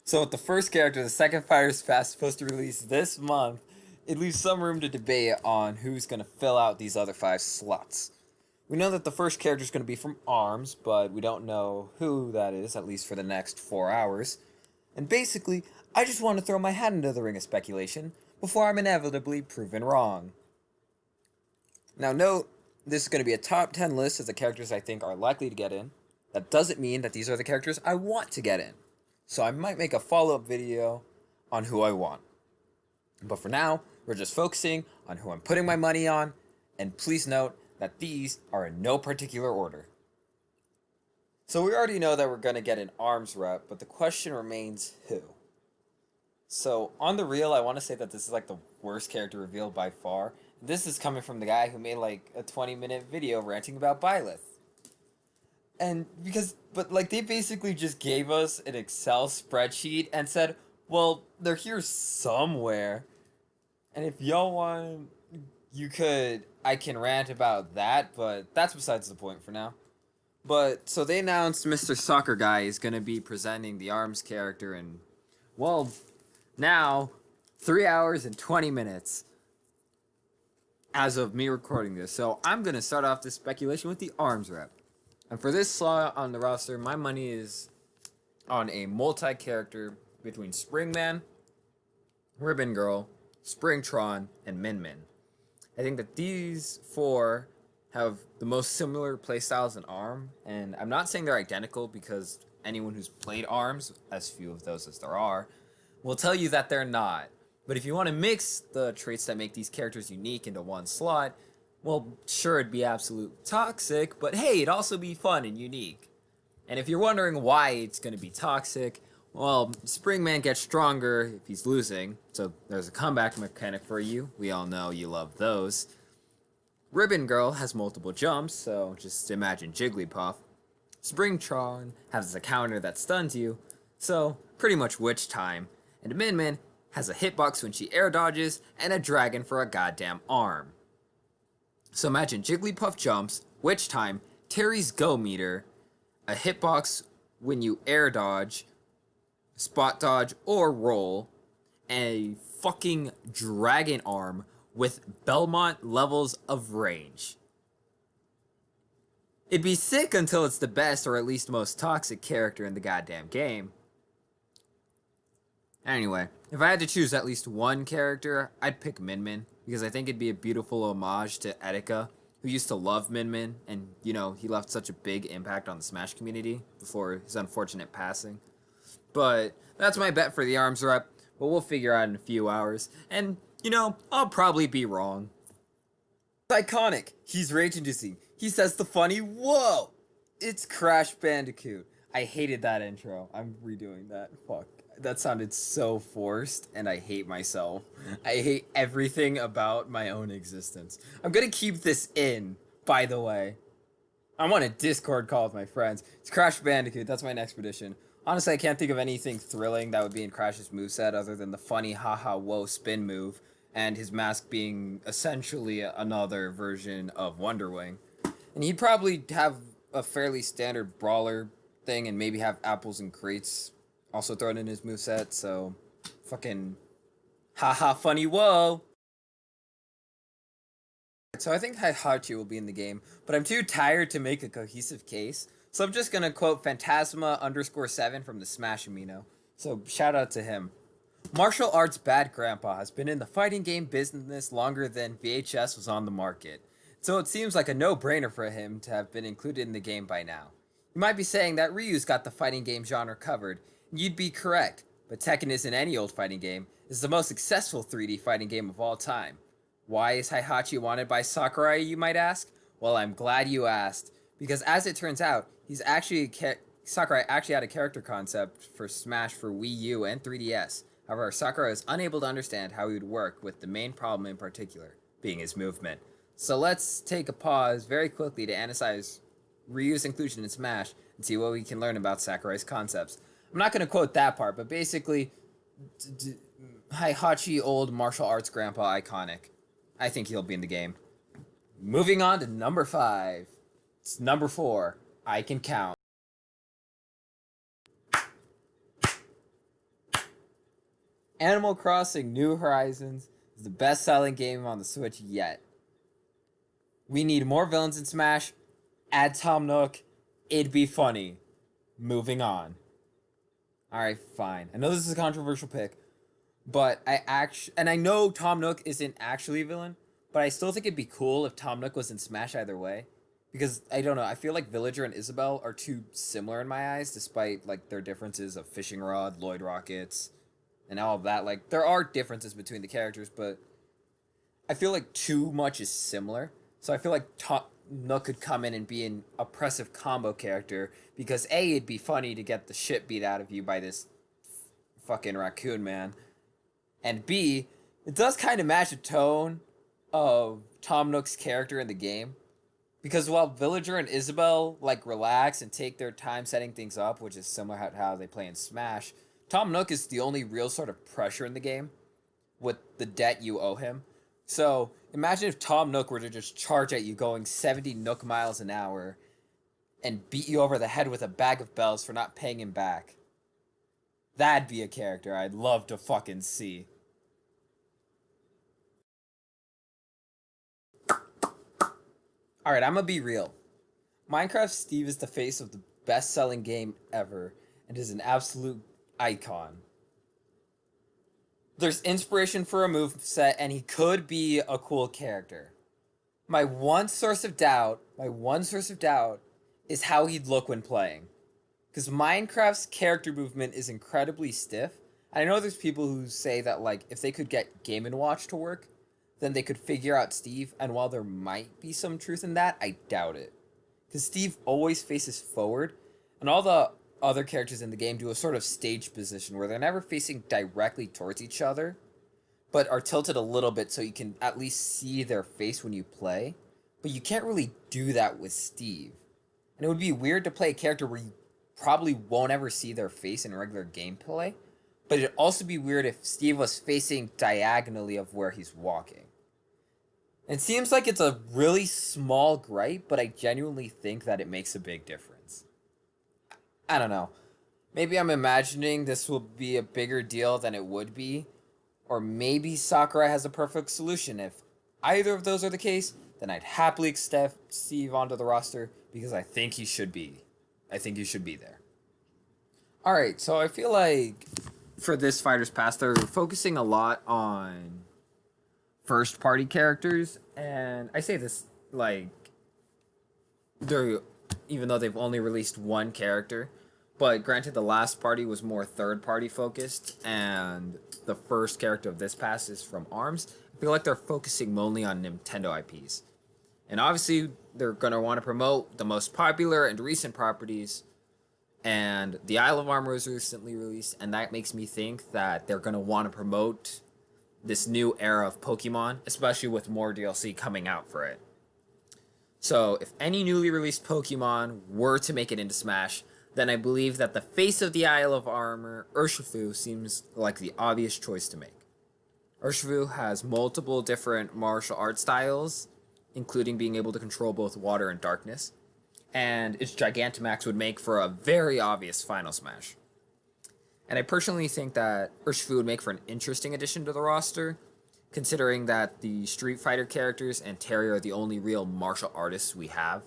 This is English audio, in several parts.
So with the first character, the second Fighter's Fast, supposed to release this month, it leaves some room to debate on who's going to fill out these other 5 slots. We know that the first character is going to be from ARMS, but we don't know who that is, at least for the next 4 hours. And basically, I just want to throw my hat into the ring of speculation before I'm inevitably proven wrong. Now note, this is going to be a top 10 list of the characters I think are likely to get in. That doesn't mean that these are the characters I want to get in. So I might make a follow-up video on who I want. But for now, we're just focusing on who I'm putting my money on, and please note that these are in no particular order. So we already know that we're going to get an ARMS rep, but the question remains who? So on the real, I want to say that this is like the worst character reveal by far. This is coming from the guy who made like a 20-minute video ranting about Byleth. And but like they basically just gave us an Excel spreadsheet and said, well, they're here somewhere. And if y'all want, I can rant about that, but that's besides the point for now. But, so they announced Mr. Soccer Guy is going to be presenting the ARMS character in, well, now, 3 hours and 20 minutes as of me recording this. So I'm going to start off this speculation with the ARMS rep. And for this slot on the roster, my money is on a multi-character between Springman, Ribbon Girl, Springtron, and Min Min. I think that these 4 have the most similar playstyles in ARM, and I'm not saying they're identical because anyone who's played ARMS, as few of those as there are, will tell you that they're not. But if you want to mix the traits that make these characters unique into one slot, well, sure, it'd be absolute toxic, but hey, it'd also be fun and unique. And if you're wondering why it's going to be toxic, well, Springman gets stronger if he's losing, so there's a comeback mechanic for you. We all know you love those. Ribbon Girl has multiple jumps, so just imagine Jigglypuff. Springtron has a counter that stuns you, so pretty much Witch Time. And Min Min has a hitbox when she air dodges, and a dragon for a goddamn arm. So imagine Jigglypuff jumps, Witch Time, Terry's Go Meter, a hitbox when you air dodge, spot dodge, or roll, and a fucking dragon arm with Belmont levels of range. It'd be sick until it's the best or at least most toxic character in the goddamn game. Anyway, if I had to choose at least one character, I'd pick Min Min, because I think it'd be a beautiful homage to Etika, who used to love Min Min, and, you know, he left such a big impact on the Smash community before his unfortunate passing. But that's my bet for the ARMS rep, but we'll figure out in a few hours, and, you know, I'll probably be wrong. It's iconic. He's rage-inducing. He says the funny, whoa! It's Crash Bandicoot. I hated that intro. I'm redoing that. Fuck. That sounded so forced, and I hate myself. I hate everything about my own existence. I'm gonna keep this in, by the way. I'm on a Discord call with my friends. It's Crash Bandicoot. That's my next prediction. Honestly, I can't think of anything thrilling that would be in Crash's moveset other than the funny haha whoa spin move, and his mask being essentially another version of Wonderwing. And he'd probably have a fairly standard brawler thing and maybe have apples and crates also thrown in his moveset, so fucking haha funny whoa. So I think Heihachi will be in the game, but I'm too tired to make a cohesive case, so I'm just gonna quote Phantasma_7 from the Smash Amino. So shout out to him. Martial arts bad grandpa has been in the fighting game business longer than VHS was on the market, so it seems like a no-brainer for him to have been included in the game by now. You might be saying that Ryu's got the fighting game genre covered, and you'd be correct, but Tekken isn't any old fighting game. It's the most successful 3D fighting game of all time. Why is Heihachi wanted by Sakurai, you might ask? Well, I'm glad you asked, because as it turns out, Sakurai actually had a character concept for Smash for Wii U and 3DS. However, Sakurai is unable to understand how he would work with the main problem in particular, being his movement. So let's take a pause very quickly to analyze Ryu's inclusion in Smash and see what we can learn about Sakurai's concepts. I'm not going to quote that part, but basically, Heihachi old martial arts grandpa iconic. I think he'll be in the game. Moving on to number 5. It's number 4. I can count. Animal Crossing New Horizons is the best selling game on the Switch yet. We need more villains in Smash. Add Tom Nook. It'd be funny. Moving on. Alright, fine. I know this is a controversial pick, but I know Tom Nook isn't actually a villain, but I still think it'd be cool if Tom Nook was in Smash either way. Because I don't know, I feel like Villager and Isabelle are too similar in my eyes, despite like their differences of fishing rod, Lloyd rockets, and all of that. Like there are differences between the characters, but I feel like too much is similar. So I feel like Nook could come in and be an oppressive combo character because A, it'd be funny to get the shit beat out of you by this fucking raccoon man, and B, it does kind of match the tone of Tom Nook's character in the game. Because while Villager and Isabelle like relax and take their time setting things up, which is similar to how they play in Smash, Tom Nook is the only real sort of pressure in the game with the debt you owe him. So imagine if Tom Nook were to just charge at you going 70 Nook miles an hour and beat you over the head with a bag of bells for not paying him back. That'd be a character I'd love to fucking see. Alright, I'm gonna be real. Minecraft Steve is the face of the best selling game ever and is an absolute icon. There's inspiration for a move set, and he could be a cool character. My one source of doubt is how he'd look when playing. Because Minecraft's character movement is incredibly stiff. And I know there's people who say that like if they could get Game and Watch to work, then they could figure out Steve. And while there might be some truth in that, I doubt it. Because Steve always faces forward, and all the other characters in the game do a sort of stage position where they're never facing directly towards each other, but are tilted a little bit so you can at least see their face when you play. But you can't really do that with Steve. And it would be weird to play a character where you probably won't ever see their face in regular gameplay. But it'd also be weird if Steve was facing diagonally of where he's walking. It seems like it's a really small gripe, but I genuinely think that it makes a big difference. I don't know. Maybe I'm imagining this will be a bigger deal than it would be, or maybe Sakurai has a perfect solution. If either of those are the case, then I'd happily accept Steve onto the roster because I think he should be. I think he should be there. Alright, so I feel like for this Fighters Pass, they're focusing a lot on first party characters, and I say this like they're even though they've only released one character, but granted the last party was more third party focused, and the first character of this pass is from ARMS. I feel like they're focusing mainly on Nintendo IPs. And obviously they're gonna want to promote the most popular and recent properties, and the Isle of Armor was recently released, and that makes me think that they're gonna want to promote this new era of Pokemon, especially with more DLC coming out for it. So, if any newly released Pokemon were to make it into Smash, then I believe that the face of the Isle of Armor, Urshifu, seems like the obvious choice to make. Urshifu has multiple different martial art styles, including being able to control both water and darkness, and its Gigantamax would make for a very obvious Final Smash. And I personally think that Urshifu would make for an interesting addition to the roster, considering that the Street Fighter characters and Terry are the only real martial artists we have.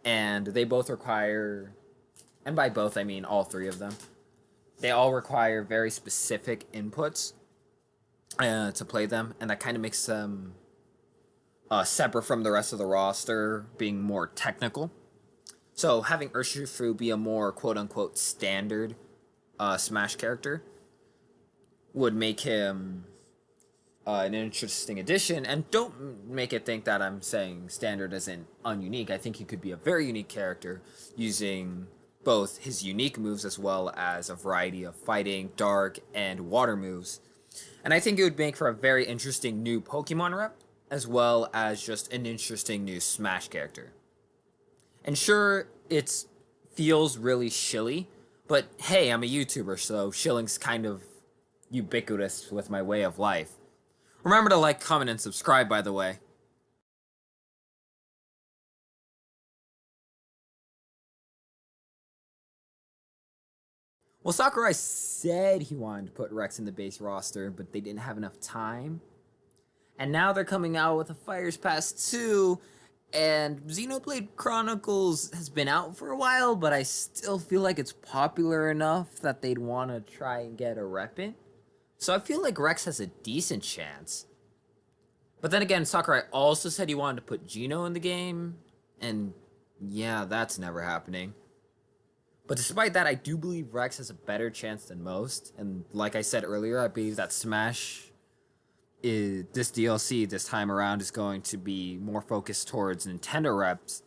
And they both require, and by both I mean all three of them, they all require very specific inputs to play them, and that kind of makes them separate from the rest of the roster, being more technical. So having Urshifu be a more quote unquote standard Smash character would make him an interesting addition. And don't make it think that I'm saying standard as in ununique. I think he could be a very unique character using both his unique moves as well as a variety of fighting, dark, and water moves. And I think it would make for a very interesting new Pokemon rep, as well as just an interesting new Smash character. And sure, it feels really shilly, but hey, I'm a YouTuber, so shilling's kind of ubiquitous with my way of life. Remember to like, comment, and subscribe, by the way. Well, Sakurai said he wanted to put Rex in the base roster, but they didn't have enough time. And now they're coming out with a Fighters Pass 2, and Xenoblade Chronicles has been out for a while, but I still feel like it's popular enough that they'd want to try and get a rep in. So I feel like Rex has a decent chance. But then again, Sakurai also said he wanted to put Geno in the game, and yeah, that's never happening. But despite that, I do believe Rex has a better chance than most. And like I said earlier, I believe that Smash this DLC this time around is going to be more focused towards Nintendo reps,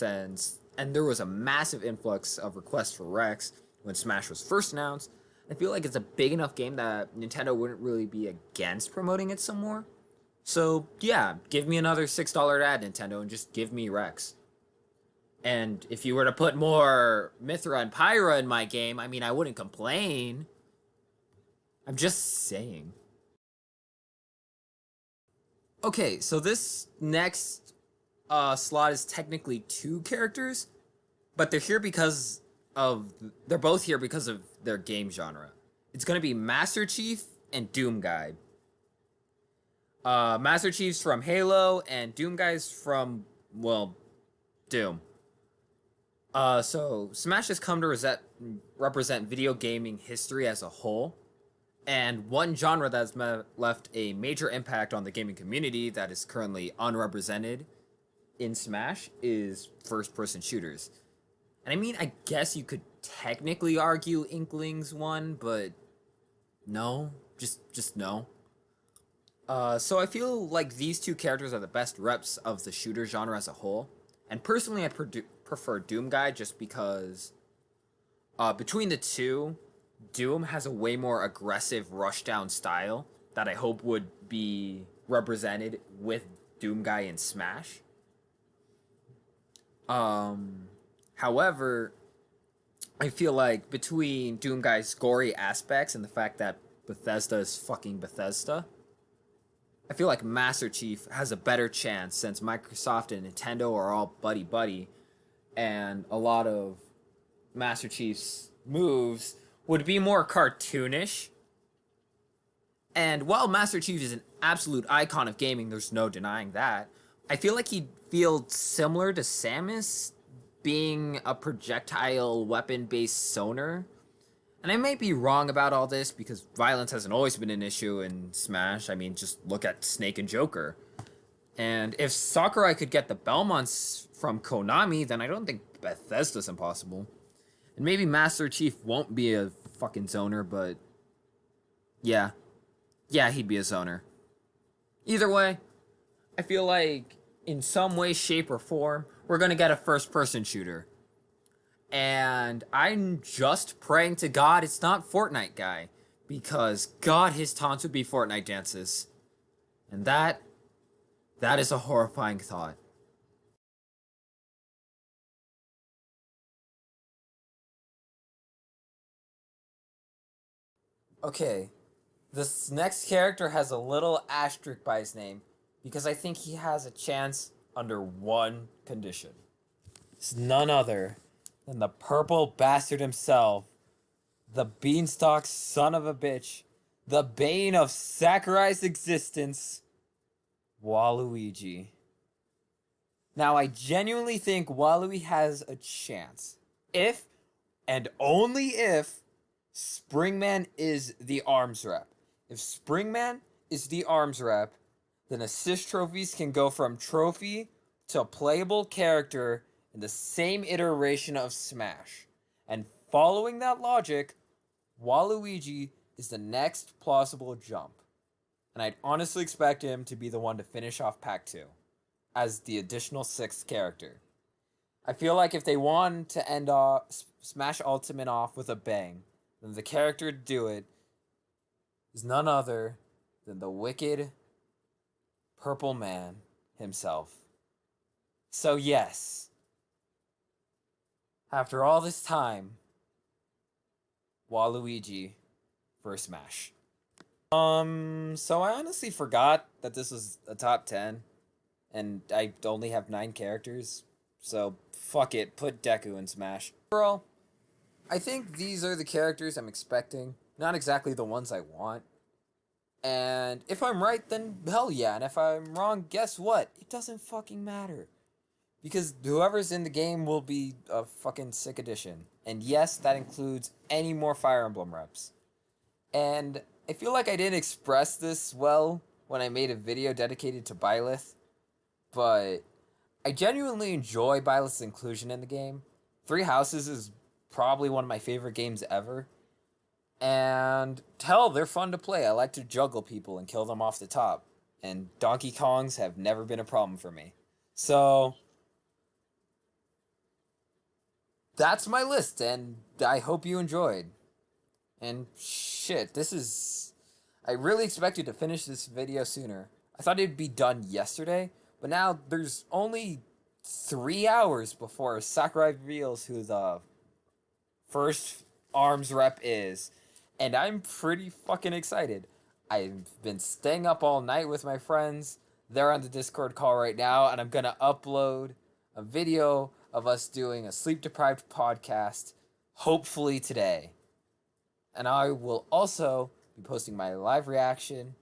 and there was a massive influx of requests for Rex when Smash was first announced. I feel like it's a big enough game that Nintendo wouldn't really be against promoting it some more. So yeah, give me another $6 ad, Nintendo, and just give me Rex. And if you were to put more Mythra and Pyra in my game, I mean, I wouldn't complain. I'm just saying. Okay, so this next slot is technically two characters, but they're both here because of their game genre. It's gonna be Master Chief and Doom Guy. Master Chief's from Halo, and Doom Guy's from, well, Doom. So Smash has come to represent video gaming history as a whole. And one genre that has left a major impact on the gaming community that is currently unrepresented in Smash is first-person shooters. And I mean, I guess you could technically argue Inklings won, but no, just no. So I feel like these two characters are the best reps of the shooter genre as a whole. And personally, I prefer Doom Guy just because between the two, Doom has a way more aggressive rushdown style that I hope would be represented with Doom Guy in Smash. However, I feel like between Doom Guy's gory aspects and the fact that Bethesda is fucking Bethesda, I feel like Master Chief has a better chance since Microsoft and Nintendo are all buddy-buddy, and a lot of Master Chief's moves would be more cartoonish. And while Master Chief is an absolute icon of gaming, there's no denying that, I feel like he'd feel similar to Samus, being a projectile weapon-based zoner. And I may be wrong about all this because violence hasn't always been an issue in Smash. I mean, just look at Snake and Joker. And if Sakurai could get the Belmonts from Konami, then I don't think Bethesda's impossible. And maybe Master Chief won't be a fucking zoner, but yeah. Yeah, he'd be a zoner. Either way, I feel like in some way, shape, or form, we're gonna get a first-person shooter. And I'm just praying to God it's not Fortnite Guy, because God, his taunts would be Fortnite dances. And that is a horrifying thought. Okay, this next character has a little asterisk by his name because I think he has a chance under one condition. It's none other than the purple bastard himself, the beanstalk son of a bitch, the bane of Sakurai's existence, Waluigi. Now, I genuinely think Walui has a chance. If, and only if, Springman is the arms rep. If Springman is the arms rep, then assist trophies can go from trophy to playable character in the same iteration of Smash. And following that logic, Waluigi is the next plausible jump. And I'd honestly expect him to be the one to finish off Pack 2 as the additional sixth character. I feel like if they want to end off Smash Ultimate off with a bang, then the character to do it is none other than the wicked Purple Man himself. So yes, after all this time, Waluigi for Smash. So I honestly forgot that this was a top 10, and I only have 9 characters, so fuck it, put Deku in Smash. Overall, I think these are the characters I'm expecting, not exactly the ones I want. And if I'm right, then hell yeah. And if I'm wrong, guess what? It doesn't fucking matter. Because whoever's in the game will be a fucking sick addition. And yes, that includes any more Fire Emblem reps. And I feel like I didn't express this well when I made a video dedicated to Byleth, but I genuinely enjoy Byleth's inclusion in the game. Three Houses is probably one of my favorite games ever. And hell, they're fun to play. I like to juggle people and kill them off the top. And Donkey Kongs have never been a problem for me. So that's my list, and I hope you enjoyed. And shit, this is. I really expected to finish this video sooner. I thought it'd be done yesterday, but now there's only 3 hours before Sakurai reveals who the first arms rep is. And I'm pretty fucking excited. I've been staying up all night with my friends. They're on the Discord call right now, and I'm gonna upload a video of us doing a sleep deprived podcast, hopefully today. And I will also be posting my live reaction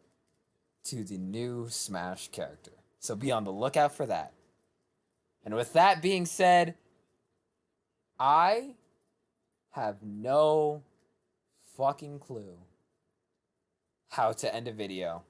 to the new Smash character. So be on the lookout for that. And with that being said, I have no fucking clue how to end a video.